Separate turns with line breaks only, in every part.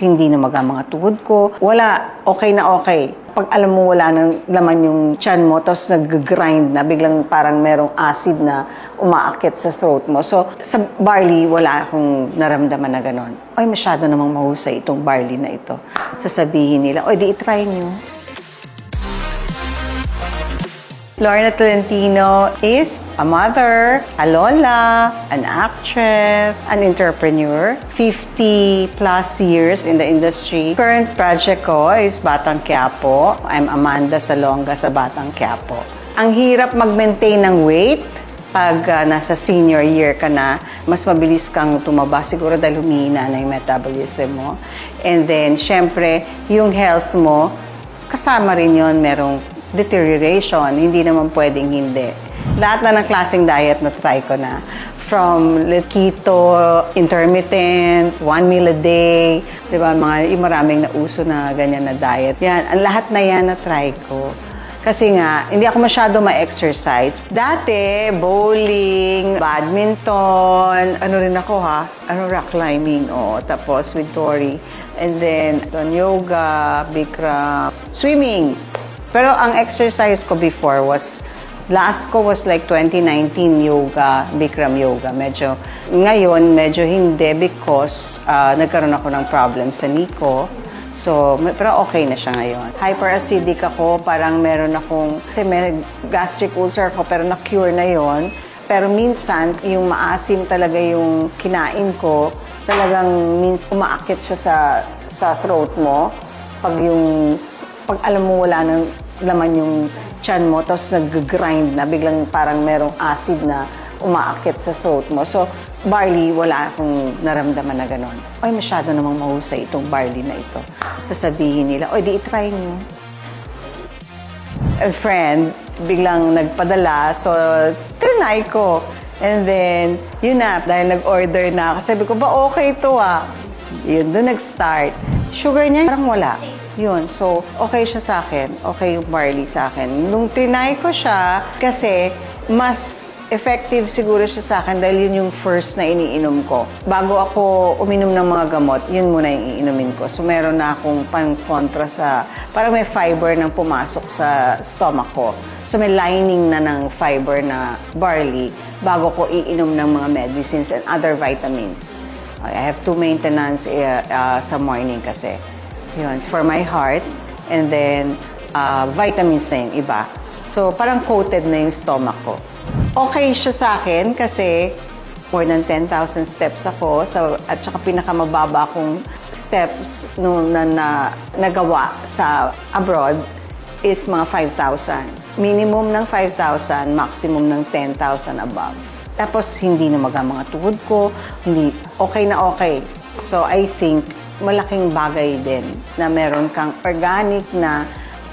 Hindi na mga tuhod ko. Wala, okay na okay. Pag alam mo wala nang laman yung tiyan mo, tapos nag-grind na, biglang parang merong acid na umaakit sa throat mo. So, sa barley, wala akong naramdaman na ganon. Ay, masyado namang mahusay itong barley na ito. Sasabihin nila, oy, di itry nyo. Lorna Tolentino is a mother, a lola, an actress, an entrepreneur, 50 plus years in the industry. Current project ko is Batang Quiapo. I'm Amanda Salonga sa Batang Quiapo. Ang hirap mag-maintain ng weight pag nasa senior year ka na, mas mabilis kang tumaba siguro dahil humihina na yung metabolism mo. And then, syempre, yung health mo, kasama rin yun, merong deterioration, hindi naman pwedeng hindi. Lahat na ng klaseng diet na try ko na. From keto, intermittent, 1 meal a day, di ba? Maraming nauso na ganyan na diet. Yan, ang lahat na yan na try ko. Kasi nga, hindi ako masyado ma-exercise. Dati, bowling, badminton, ano rin ako rock climbing, tapos with Tori. And then, yoga, Bikram, swimming. Pero ang exercise ko before last ko was like 2019 yoga, Bikram yoga. Ngayon, medyo hindi because nagkaroon ako ng problem sa knee ko. So, pero okay na siya ngayon. Hyperacidic ako, parang meron akong, kasi may gastric ulcer ako, pero na-cure na yon. Pero minsan, yung maasim talaga yung kinain ko, talagang umaakit siya sa throat mo. Pag alam mo wala nang laman yung tiyan mo, tapos nag-grind na, biglang parang merong acid na umaakit sa throat mo. So, barley, wala akong naramdaman na ganon. Ay, masyado namang mahusay itong barley na ito. Sasabihin nila, oy, di itry nyo. A friend, biglang nagpadala, so trinay ko. And then, yun na, dahil nag-order na ako, sabi ko, ba okay ito Yun, doon nag-start. Sugar niya, parang wala. Yun, so okay siya sa akin. Okay yung barley sa akin. Nung trinay ko siya, kasi mas effective siguro siya sa akin dahil yun yung first na iniinom ko. Bago ako uminom ng mga gamot, yun muna yung iinumin ko. So meron na akong pang-kontra parang may fiber nang pumasok sa stomach ko. So may lining na ng fiber na barley bago ko iinom ng mga medicines and other vitamins. I have to maintenance sa morning kasi. Yun, for my heart, and then vitamins na yung iba. So, parang coated na yung stomach ko. Okay siya sa akin kasi more than 10,000 steps ako. At saka pinakamababa kong steps na nagawa sa abroad is mga 5,000. Minimum ng 5,000, maximum ng 10,000 above. Tapos, hindi na mga tuhod ko, okay na okay. So, I think, malaking bagay din na meron kang organic na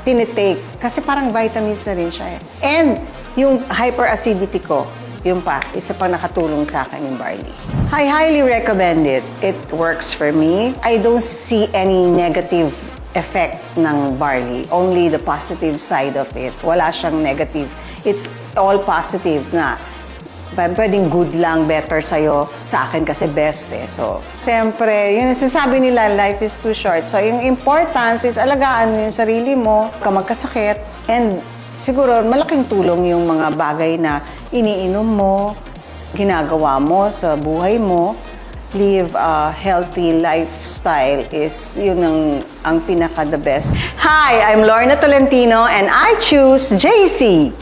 tinitake. Kasi parang vitamins na rin siya And yung hyperacidity ko, yun pa, isa pa nakatulong sa akin yung barley. I highly recommend it. It works for me. I don't see any negative effect ng barley. Only the positive side of it. Wala siyang negative. It's all positive nga. Pwedeng good lang, better sa'yo, sa akin kasi best So, siyempre, yung sinasabi nila, life is too short. So, yung importance is alagaan mo yung sarili mo, ka magkasakit, and siguro malaking tulong yung mga bagay na iniinom mo, ginagawa mo sa buhay mo. Live a healthy lifestyle is yun ang pinaka-the best. Hi, I'm Lorna Tolentino and I choose JC.